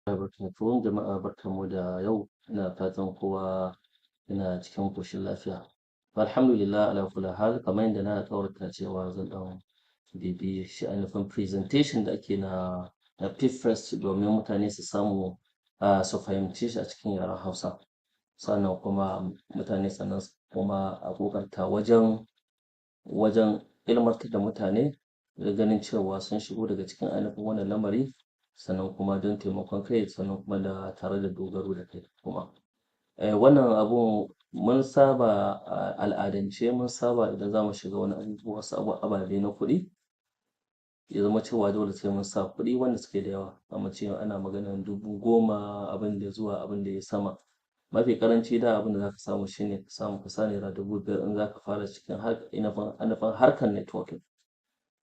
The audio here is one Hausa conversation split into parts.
Barkatuhu jama'a barkanmu da yau, ina fatan kowa yana cikin ƙoshin lafiya. Alhamdulillah ala kulli hal, kamar yadda na alƙawarta cewa zan ɗan bibiyi shi ainihin presentation da ake na PIF-FIRST domin mutane su samu su fahimce shi a cikin yaren Hausa. Sannan kuma mutane kuma a ƙoƙarta wajen ilmantar da mutane da ganin cewa sun shigo daga cikin ainihin wannan lamari, sannan kuma don taimakon kai, sannan kuma da tare da dogaro da kai kuma. Wannan abun mun saba a al'adance, mun saba idan za mu shiga wani wasu ababe na kuɗi, ya zama cewa dole sai mun sa kuɗi wanda suke da yawa, kamar ce ana maganar 10,000 abin da zuwa abin da ya sama. Mafi ƙaranci da abin da za ka samu shine ka sa naira 5,000 in za ka fara cikin ainihin harkar networking.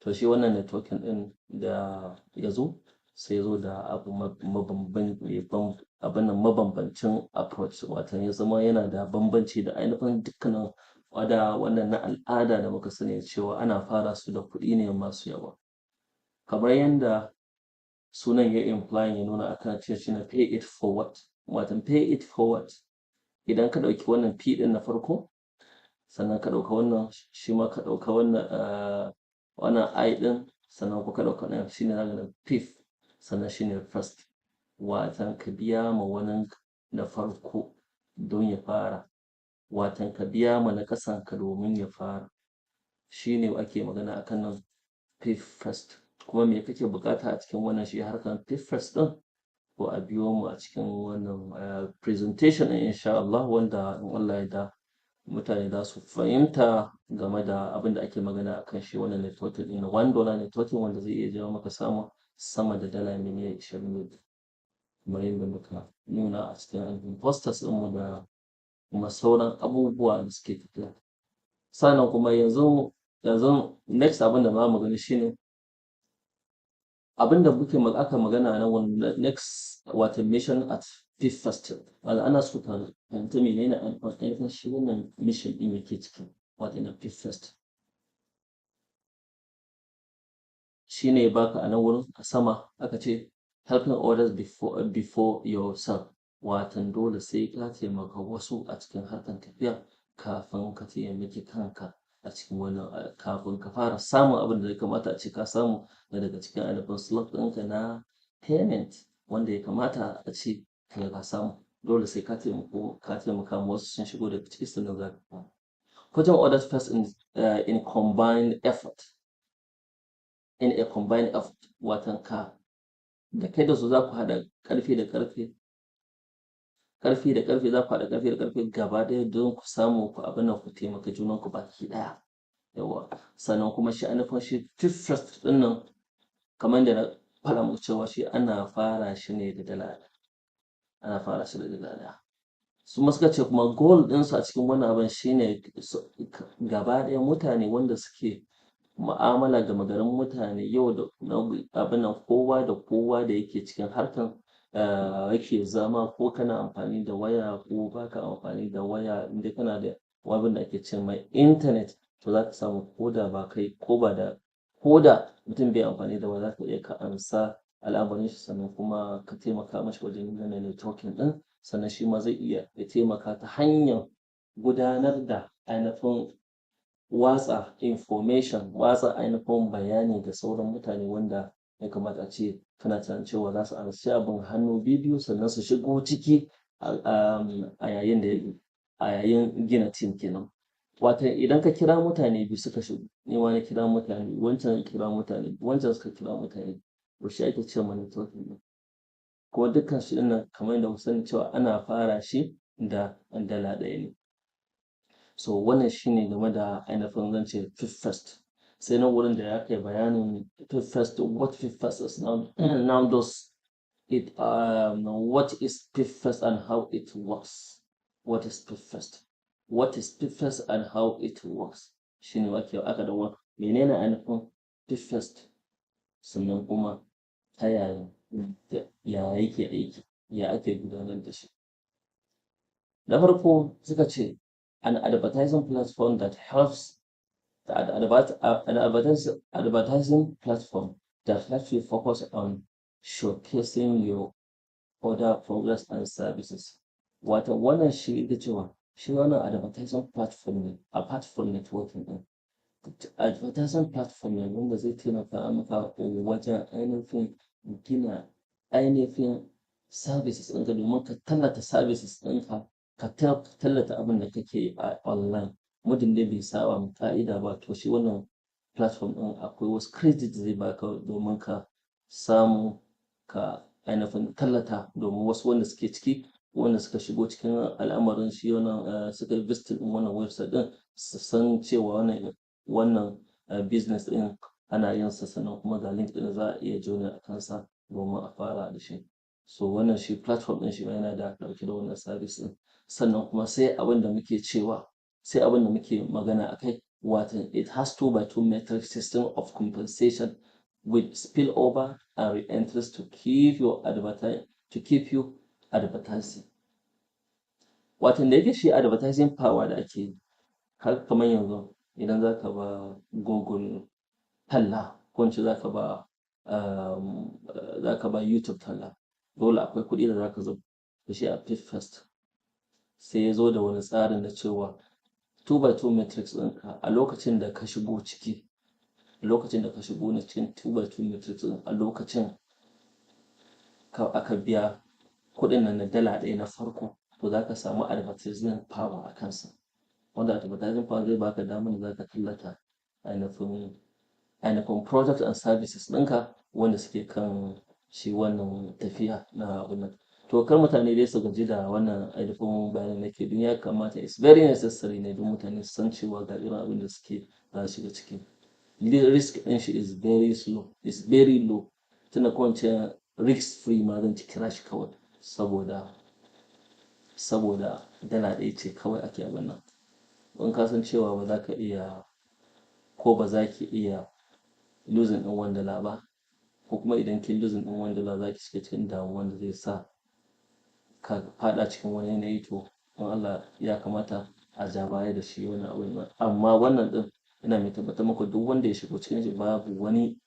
To shi wannan networking ɗin da ya zo, sai ya zo da abu mabambancin approach, wato ya zama yana da bambanci da ainihin dukkanin wannan na al'ada da muka sani cewa ana fara su da kuɗi ne masu yawa. Kamar yadda sunan ya implying ya nuna akan cewa shine pay it forward. Wato pay it forward, idan ka ɗauki wannan P ɗin na farko, sannan ka ɗauka wannan, shi ma ka ɗauka wannan I ɗin, sannan ka ɗauka wannan, shine zaka ga PIF, sannan shine first. Watan ka biya ma wani da farko don ya fara, watan ka biya ma na ƙasan ka domin ya fara. Shine ake magana akan nan PIF-FIRST. Kuma me kake buƙata a cikin wannan shi harkar PIF-FIRST ɗin? Ko a biyo mu a cikin wannan presentation ɗin insha Allah, wanda in Allah ya yarda mutane za su fahimta game da abin da ake magana akan shi wannan networking ɗin, $1 networking wanda zai iya jawo maka samun sama da dala miliyan 20, kamar yadda muka nuna a cikin posters ɗinmu da kuma sauran abubuwa da suke tafiya. Sannan kuma yanzu next abin da za mu gani shine abin da aka magana na next, wato mission at PIF-FIRST. Ana so ka fahimta menene ainihin shi wannan mission ɗin yake ciki, wato na PIF-FIRST. Shine ya baka a nan wurin a sama aka ce helping others before yourself. Watan dole sai ka taimaka wasu a cikin harkar tafiya kafin ka taimaki kanka a cikin wannan, kafin ka fara samun abin da ya kamata a ce ka samu daga cikin ainihin slot ɗinka na payment wanda ya kamata a ce ka samu. Dole sai ka taimaka ma wasu sun shigo daga ciki, sannan za ka fara. Putting others first in combined effort. In a combined effort, watan ka da kai da su za ku haɗa ƙarfi da ƙarfe za ku haɗa ƙarfi da ƙarfe gaba ɗaya don ku samu ku abin nan, ku taimaka junanku baki ɗaya. Yawwa. Sannan kuma shi ainihin shi PIF-FIRST ɗin nan, kamar da na faɗa muku cewa shi ana fara shi ne da dala ɗaya. Ana fara shi da dala ɗaya. Su ma suka ce kuma goal ɗinsu a cikin wannan abin shine gaba ɗaya mutane wanda suke mu'amala gama garin mutane yau da abin nan, kowa da kowa da yake cikin harkan yake zama, ko kana amfani da waya ko baka amfani da waya, inda kana da abin da ake ce mai internet, to za ka samu ko da mutum bai amfani da waya, za ka iya ka amsa al'amarin shi, sannan kuma ka taimaka mashi wajen yin networking ɗin, sannan shi ma zai iya ya taimaka ta hanyar gudanar da ainihin watsa information, watsa ainihin bayani ga sauran mutane wanda ya kamata a ce kana tunanin cewa za su amshi abin hannu biyu, sannan su shigo ciki a yayin gina team kenan. Wato idan ka kira mutane biyu suka shigo, ni ma na kira mutane, wancan kira mutane, wancan suka kira mutane, to shi ake ce ma networking ɗin. Kuma dukkan shi ɗin nan kamar yadda muka sani cewa ana fara shi da dala ɗaya ne. So wannan shine game da ainihin zan ce PIF-FIRST. Sai nan wurin da ya kai bayanin PIF-FIRST, what PIF-FIRST is now does it, what is PIF-FIRST and how it works. What is PIF-FIRST? What is PIF-FIRST and how it works? Shine aka dawo menene ainihin PIF-FIRST, sannan kuma ta yaya yake aiki, ya ake gudanar da shi. Na farko suka ce an advertising platform that helps advertising platform that helps you focus on showcasing your other products and services. Wato wannan shi da cewa shi wannan advertising platform ne apart from networking ɗin. Advertising platform ne wanda zai taimaka maka wajen ainihin gina ainihin services ɗinka domin ka tallata services ɗinka, ka tallata abin da kake yi a online. Muddin dai bai saba ma ƙa'ida ba, to shi wannan platform ɗin akwai wasu credit zai baka domin ka samu ka ainihin tallata, domin wasu wanda suke ciki, wanda suka shigo cikin al'amarin shi wannan suka yi visiting ɗin wannan website ɗin, su san cewa wannan business ɗin ana yin sa, sannan kuma ga link ɗin za a iya joinin a kansa domin a fara da shi. So wannan shi platform ɗin shi ma yana da ɗauke da wannan service ɗin. Sannan kuma sai abin da muke cewa, sai abin da muke magana a kai, wato it has 2x2 metric system of compensation with spillover and re-entries to keep you advertising. Wato da yake shi advertising power da ake yi, har kamar yanzu idan za ka ba Google talla, ko in ce za ka ba YouTube talla, dole akwai kuɗi da za ka zo da shi a PIF-FIRST. Sai ya zo da wani tsarin na cewa 2x2 matrix ɗinka a lokacin da ka shigo ciki, lokacin da ka shigo na cikin 2x2 matrix ɗin, a lokacin aka biya kuɗin nan na dala ɗaya na farko, to za ka samu advertising power a kansa. Wanda advertising power zai baka damar da za ka tallata ainihin product and services ɗinka wanda suke kan shi wannan tafiya na wannan. To kar mutane dai su gaji da wannan ainihin bayanin nake don ya kamata, it's very necessary ne don mutane su san cewa ga irin abin da suke za su shiga ciki. Risk ɗin shi is very slow, is very low. Tunda ko in ce risk free ma zan ci kira shi kawai, saboda dala ɗaya ce kawai ake abin nan. In ka san cewa ba za ka iya, ko ba za ki iya losing ɗin $1 ba, ko kuma idan kin losing ɗin $1 za ki shiga cikin damuwa da zai sa ka faɗa cikin wani yanayi, to don Allah ya kamata a ja baya da shi wani abin nan. Amma wannan ɗin ina mai tabbatar muku duk wanda ya shigo cikin shi babu wani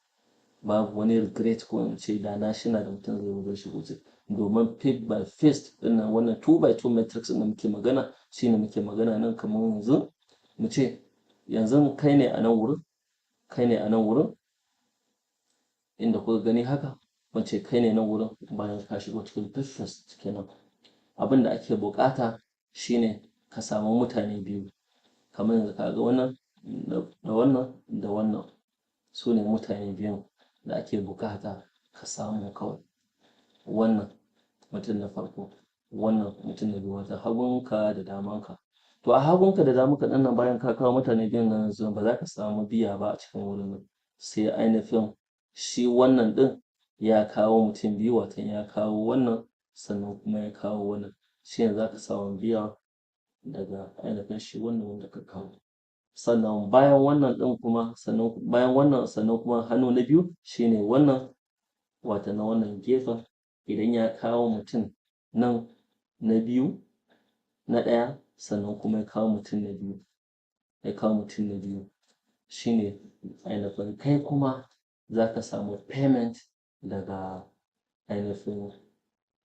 regret, ko in ce da na shina da mutum zai shigo ciki. Domin PIF-FIRST ɗin nan, wannan 2x2 matrix ɗin da muke magana, shi ne muke magana nan. Kamar yanzu mu ce yanzu kai ne a nan wurin inda kuka gani haka, wance kai ne nan wurin bayan ka shigo cikin PIF-FIRST kenan. Abin da ake buƙata shine ka samu mutane biyu, kamar yanzu ka ga wannan da wannan, su ne mutane biyun da ake buƙata ka samu kawai. Wannan mutum na farko, wannan mutum na biyu, wato hagunka da damanka. To a hagunka da damanka ɗin nan, bayan ka kawo mutane biyun nan, yanzu ba za ka samu biya ba a cikin wurin nan, sai ainihin shi wannan ɗin ya kawo mutum biyu, wato ya kawo wannan sannan kuma ya kawo wannan, shi ne za ka samu biya daga ainihin shi wannan wanda ka kawo. Sannan bayan wannan ɗin kuma, sannan kuma hannu na biyu shine wannan, wato na wannan gefen, idan ya kawo mutum nan na biyu, na ɗaya, sannan kuma ya kawo mutum na biyu, shine ainihin kai kuma za ka samu payment daga ainihin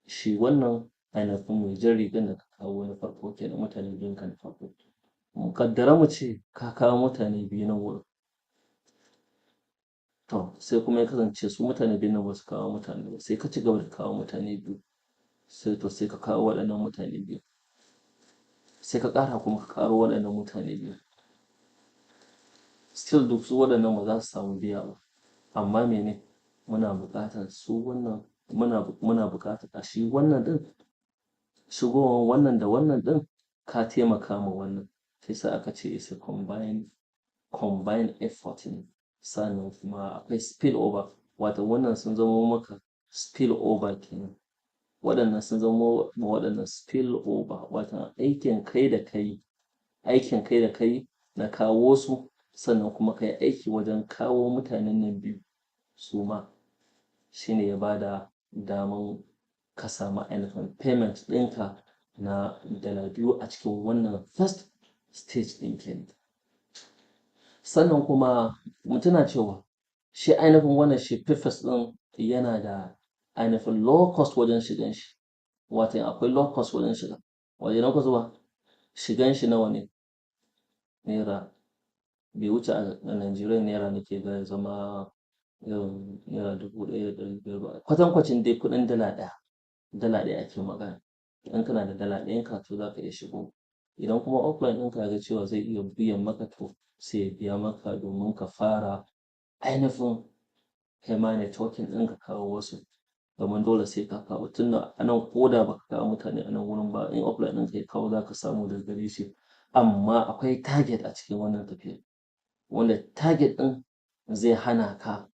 shi wannan ainihin mai jan rigar da ka kawo na farko kenan, mutane biyun ka na farko. Muƙaddara mu ce ka kawo mutane biyu nan wurin, to sai kuma ya kasance su mutane biyun nan ba su kawo mutane ba, sai ka ci gaba da kawo mutane biyu, sai ka kawo waɗannan mutane biyu, sai ka ƙara kuma ka ƙaro waɗannan mutane biyu, still duk su waɗannan ba za su samu biya ba. Amma mene, muna buƙatar su wannan, muna buƙatar a shi wannan ɗin, shigowar wannan da wannan ɗin ka taimaka ma wannan, sai sa aka ce is a combined effort ne. Sannan kuma akwai spill over, wato wannan sun zama maka spill over kenan, waɗannan sun zama ma waɗannan spill over, wato aikin kai da kai na kawo su, sannan kuma kai aiki wajen kawo mutanen nan biyu su ma, shine ya bada daman ka samu ainihin payment ɗinka na $2 a cikin wannan first stage ɗin kenan. Sannan kuma mu tuna cewa shi ainihin wannan shi PIF-FIRST ɗin yana da ainihin low cost wajen shigan shi, Watan akwai low cost wajen shiga. Wajen low cost ba, shigan shi nawa ne? Naira bai wuce a Najeriya naira nake ga ya zama irin naira 1,500 ba. Kwatankwacin dai kuɗin dala ɗaya. Dala ɗaya ake magana. In kana da dala ɗayan ka to za ka iya shigo. Idan kuma offline ɗin ka ga cewa zai iya biyan maka to sai ya biya maka domin ka fara ainihin kai ma networking ɗin ka kawo wasu. Domin dole sai ka kawo tunda a nan ko da baka kawo mutane a nan wurin ba in offline ɗin ka ya kawo za ka samu daga gare shi. Amma akwai target a cikin wannan tafiyar. Wanda target ɗin zai hana ka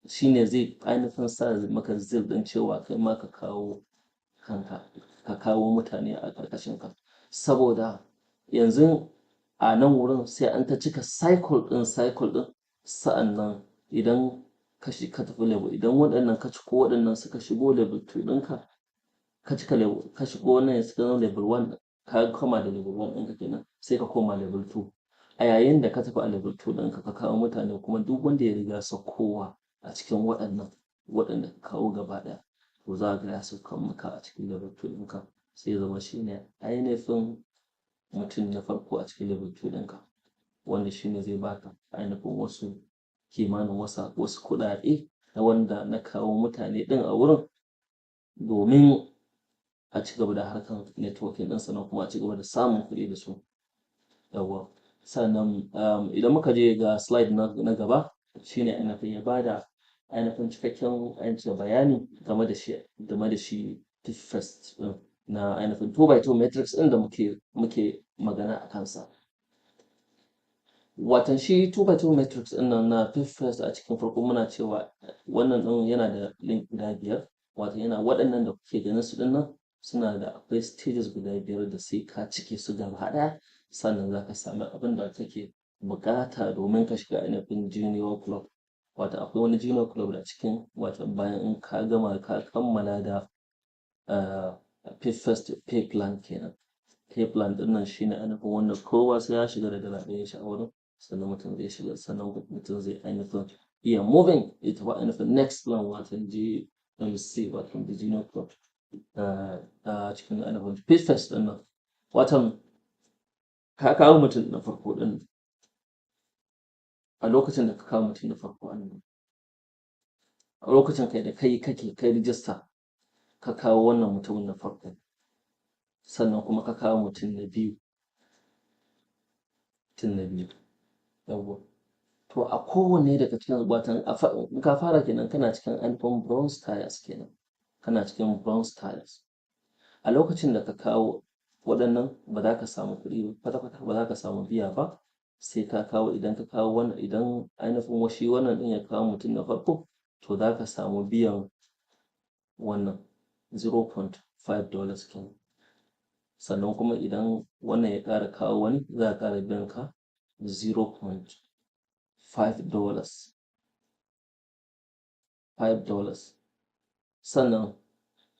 shine zai ainihin sa maka zeal ɗin cewa kai ma ka kawo kanka, ka kawo mutane a ƙarƙashin ka. Saboda yanzu a nan wurin sai an ta cika cycle ɗin sa'annan idan ka tafi level idan waɗannan ka ciko waɗannan suka shigo level 2 ɗinka ka cika level ka shigo wannan ya suka zama level 1 ka koma da level 1 ɗinka kenan sai ka koma level 2. A yayin da ka tafi a level 2 ɗinka ka kawo mutane kuma duk wanda ya riga saukowa a cikin waɗanda ka kawo gaba ɗaya to za ka ga ya saukan maka a cikin level 2 ɗinka sai ya zama shine ainihin mutum na farko a cikin level 2 ɗinka wanda shine zai baka ainihin wasu kimanin wasu kuɗaɗe na wanda na kawo mutane ɗin a wurin domin a ci gaba da harkar networking ɗin sannan kuma a ci gaba da samun kuɗi da su. Yawwa. Sannan idan muka je ga slide na gaba shine ainihin ya bada ainihin cikakken bayani game da shi PIF-FIRST ɗin na ainihin 2x2 matrix ɗin da muke magana a kansa. Watan shi 2x2 matrix ɗin nan na PIF-FIRST a cikin farko muna cewa wannan ɗin yana da link guda 5 watan yana waɗannan da kuke ganin su ɗin nan suna da akwai stages guda 5 da sai ka cike su gaba ɗaya sannan za ka sami abin da kake buƙata domin ka shiga ainihin junior club. Wata akwai wani junior club da cikin watan bayan in ka gama ka kammala da PIF-FIRST pay plan kenan. Pay plan ɗin nan shine ainihin wanda kowa sai ya shiga da dala ɗayan shi a wurin sannan mutum zai shiga sannan mutum zai ainihin iya moving ita ba ainihin next plan watan GMC watan the junior club cikin ainihin PIF-FIRST ɗin nan. Watan ka kawo mutum na farko ɗin a lokacin da ka kawo mutum na farko a lokacin kai da kai rijista ka kawo wannan mutumin na farko sannan kuma ka kawo mutum na biyu yawwa to a kowanne daga cikin watan in ka fara kenan kana cikin ainihin bronze tiers kenan kana cikin bronze tiers a lokacin da ka kawo waɗannan ba za ka samu kuɗi kwata-kwata ba za ka samu biya ba sai ka kawo idan ka kawo wannan idan ainihin shi wannan ɗin ya kawo mutum na farko to za ka samu biyan wannan $0.5 kenan sannan kuma idan wannan ya ƙara kawo wani za a ƙara biyan ka $5 sannan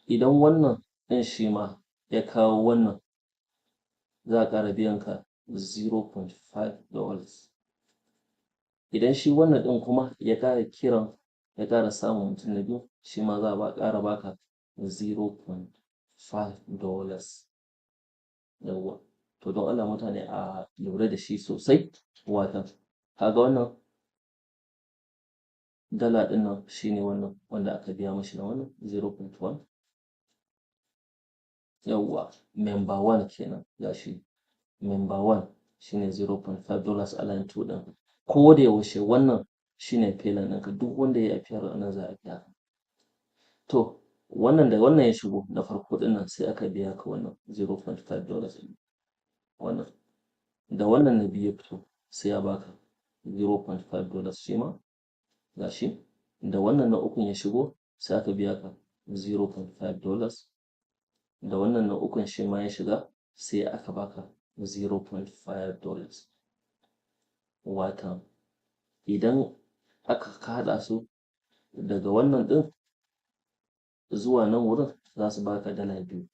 idan wannan ɗin shi ma ya kawo wannan za a ƙara biyan ka $0.5 idan shi wannan ɗin kuma ya ƙara samun mutum na biyu shi ma za a ƙara baka $0.5 yawwa to don Allah mutane a lura da shi sosai watan kaga wannan dala ɗin nan shine wannan wanda aka biya mashi na wannan 0.1 yawwa member 1 kenan gashi member 1 shine $0.5 a line 2 ɗin ko da yaushe wannan shine payment ɗinka duk wanda ya appear a nan za a biya ka to wannan da wannan ya shigo na farko ɗin nan sai aka biya ka wannan $0.5 wannan da wannan na biyu ya fito sai ya baka $0.5 shi ma gashi da wannan na ukun ya shigo sai aka biya ka $0.5 da wannan na ukun shi ma ya shiga sai aka baka $0.5 watan idan aka haɗa su daga wannan ɗin zuwa nan wurin za su baka dala 2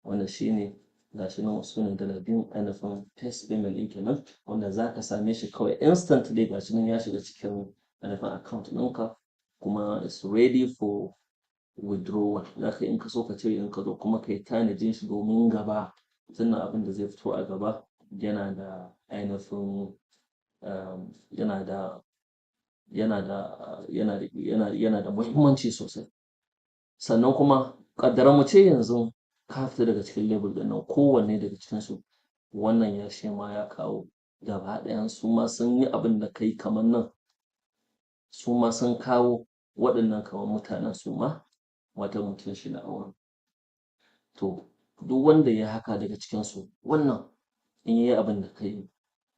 wanda shine gashi nan su ne dala 2 ainihin first payment ɗin kenan wanda za ka same shi kawai instantly gashi nan ya shiga cikin ainihin account ɗinka kuma is ready for withdrawal, za ka in ka so ka cire in ka zo kuma ka yi tanadin shi domin gaba, sannan abin da zai fito a gaba yana da ainihin yana da muhimmanci sosai. Sannan kuma ƙaddara mu ce yanzu ka fita daga cikin lebur ɗin nan, kowanne daga cikinsu wannan ya shi ma ya kawo gaba ɗayan su ma sun yi abin da kai kamar nan, su ma sun kawo waɗannan kamar mutanen su ma wata mutum shida a wurin. To duk wanda ya haka daga cikinsu wannan in yi abin da ka yi,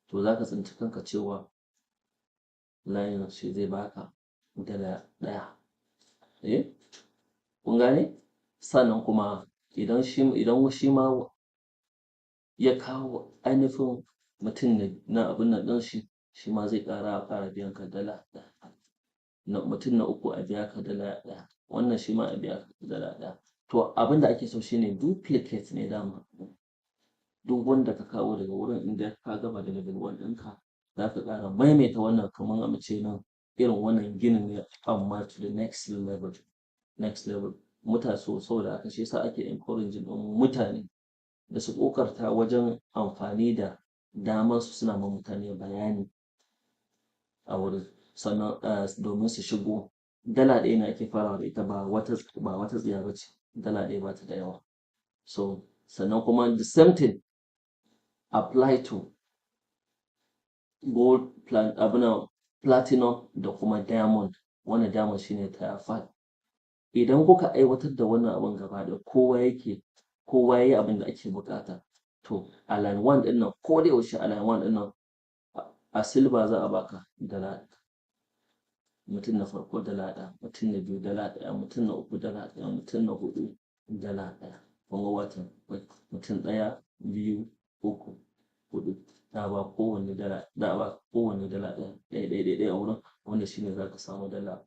to za ka tsinci kanka cewa layin shi zai baka dala ɗaya. Kun gane? Sannan kuma idan shi ma ya kawo ainihin mutum na abin nan ɗin shi ma zai ƙara biyan ka dala ɗaya. Mutum na uku a biya ka dala ɗaya, wannan shi ma a biya ka dala ɗaya. To abin da ake so shine duplicate ne dama. Duk wanda ka kawo daga wurin inda ka gama da level 1 ɗinka, za ka ƙara maimaita wannan kamar a mace nan irin wannan ginin ne amma to the next level. Mutane saboda haka shi yasa ake encouraging ɗin mutane da su ƙoƙarta wajen amfani da damar su suna ma mutane bayani a wurin, sannan domin su shigo. Dala ɗaya ne ake farawa da ita, ba wata tsiya ba ce. Dala ɗaya ba ta da yawa. So sannan kuma the same thing apply to gold, platinum da kuma diamond. Wannan diamond shine tier 5. Idan kuka aiwatar da wannan abin gaba ɗaya, kowa yayi abin da ake buƙata, to a line 1 ɗin nan, ko da yaushe a line 1 ɗin nan a silver za a baka dala ɗaya. Mutum na farko dala ɗaya, mutum na biyu dala ɗaya, mutum na uku dala ɗaya, mutum na huɗu dala ɗaya. Kun ga watan mutum ɗaya, biyu, uku, huɗu. Za a ba kowanne dala ɗaya a wurin, wanda shine za ka samu dala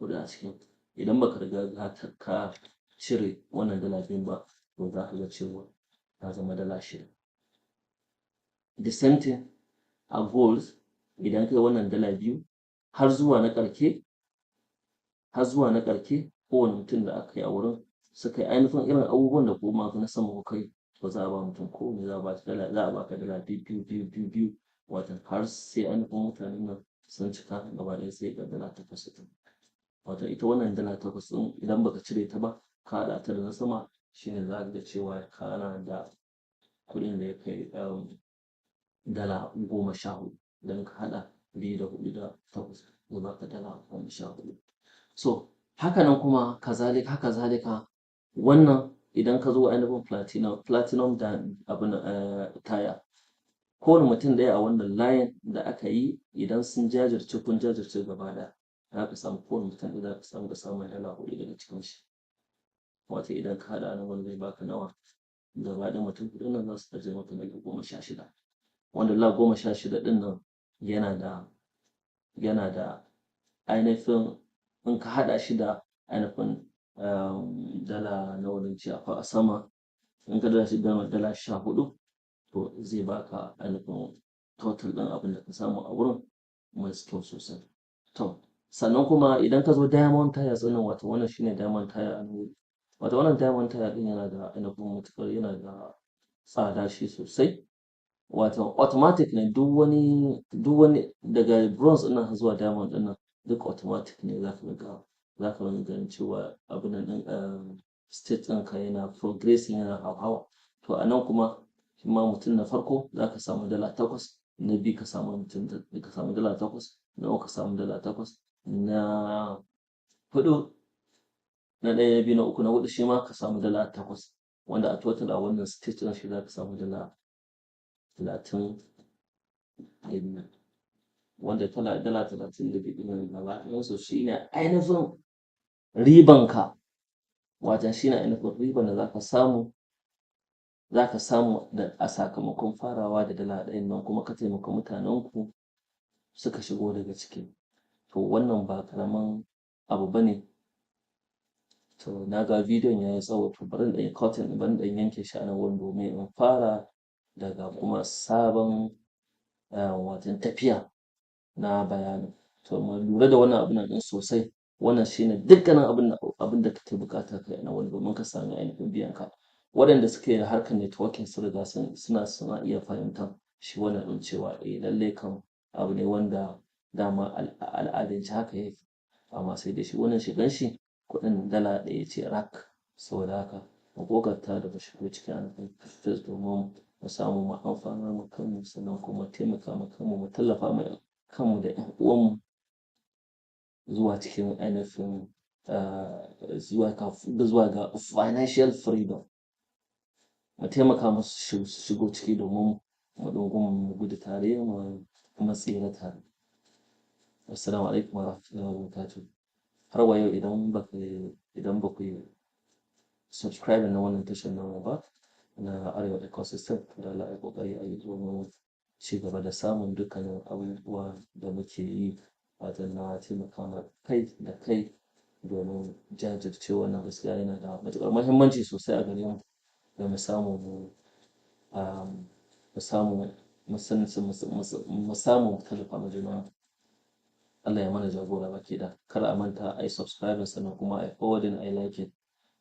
huɗu a cikin. Idan baka riga ka cire wannan dala biyun ba, to za ka ga cewa ta zama dala shida. The same thing a gold, idan kai wannan dala biyu har zuwa na ƙarshe, kowane mutum da aka yi a wurin suka yi ainihin irin abubuwan da kuma na sama kuka yi, to za a ba mutum kowanne za a baka dala biyu, watan har sai ainihin mutanen nan sun cika gaba ɗaya sai ga dala 8. Wato ita wannan dala 8 ɗin idan baka cire ta ba, ka haɗa ta da na sama, shine za ka ga cewa kana da kuɗin da ya kai dala 14. Idan ka haɗa 2 da 4 da 8, zai baka dala 14. So haka nan kuma haka zalika wannan idan ka zo ainihin platinum da abin taya, kowane mutum ɗaya a wannan layin da aka yi, idan sun jajirce kun jajirce gaba ɗaya, za ka samu kowane mutum ɗaya za ka samu dala 4 daga cikin shi. Wato idan ka haɗa nan wanda zai baka nawa, gaba ɗaya mutum 4 nan za su ajiye maka dala 16. Wanda dala 16 ɗin nan yana da ainihin, in ka haɗa shi da ainihin dala nawa ne ce a sama, in ka haɗa shi da dala 14, to zai baka ainihin total ɗin abin da ka samu a wurin mai kyau sosai. To sannan kuma idan ka zo diamond tire ɗin nan, wato wannan shine diamond tire a nan. Wato wannan diamond tire ɗin yana da ainihin matuƙar, yana da tsada shi sosai. Wato automatic ne, duk wani daga bronze ɗin nan zuwa diamond ɗin nan duk automatic ne. Za ka ga ganin cewa abin nan ɗin state ɗinka yana progressing, yana hauhawa. To a nan kuma shi ma mutum na farko za ka samu dala 8, na biyu ka samu dala 8, na uku ka samu dala 8, na huɗu na ɗaya, na biyu, na uku, na huɗu shi ma ka samu dala 8, wanda a total a wannan state ɗin shi za ka samu dala 32, wanda dala 32 ɗin gaba ɗayansu shi ne ainihin ribanka. Wato shi ne ainihin riban da za ka samu a sakamakon farawa da dala ɗayan nan, kuma ka taimaka mutanenku suka shigo daga ciki. To wannan ba ƙaramin abu ba ne. To na ga bidiyon ya yi tsawo, to bari in ɗan yi cutting, bari in ɗan yanke shi a nan wurin domin in fara daga kuma sabon watan tafiya na bayanin. To mu lura da wannan abun nan ɗin sosai, wannan shine dukkanin abin da kake buƙata kai na wani domin ka sami ainihin biyan ka. Waɗanda suke da harkar networking sun riga suna iya fahimtar shi wannan ɗin cewa lallai kam abu ne wanda dama al'adance haka yake, amma sai dai shi wannan shigan shi kuɗin dala ɗaya ce rak. Saboda haka mu ƙoƙarta da mu shigo cikin ainihin PIF-FIRST domin mu samu mu amfanar ma kanmu sannan kuma taimaka ma kanmu mu tallafa ma kanmu da 'yan uwanmu zuwa cikin ainihin zuwa ga financial freedom. Mu taimaka musu su shigo ciki domin mu ɗunguma mu gudu tare mu kuma tsira tare. Assalamu alaikum wa rahmatullahi wa barakatuh. Har wa yau idan ba ku yi subscribe na wannan tashar namu ba na Arewa Ecosystem, da Allah ya ƙoƙari a yi domin ci gaba da samun dukkanin abubuwa da muke yi wajen na taimaka ma kai da kai domin jajircewa wannan gaskiya yana da matuƙar muhimmanci sosai a gare mu da mu samu mu tallafa ma juna. Allah ya mana jagora baki ɗaya. Kar a manta a yi subscribing sannan kuma a yi forwarding, a yi liking.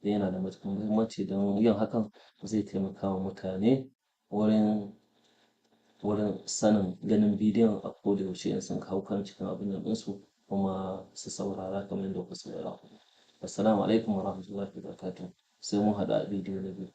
Yana da matuƙar muhimmanci don yin hakan zai taimaka wa mutane wurin sanin ganin bidiyon a koda yaushe in sun hau kan cikin abin nan ɗinsu kuma su saurara kamar yadda kuka saurara. Assalamu alaikum wa rahmatullahi wa barakatuh. Sai mun haɗu a bidiyo na biyu.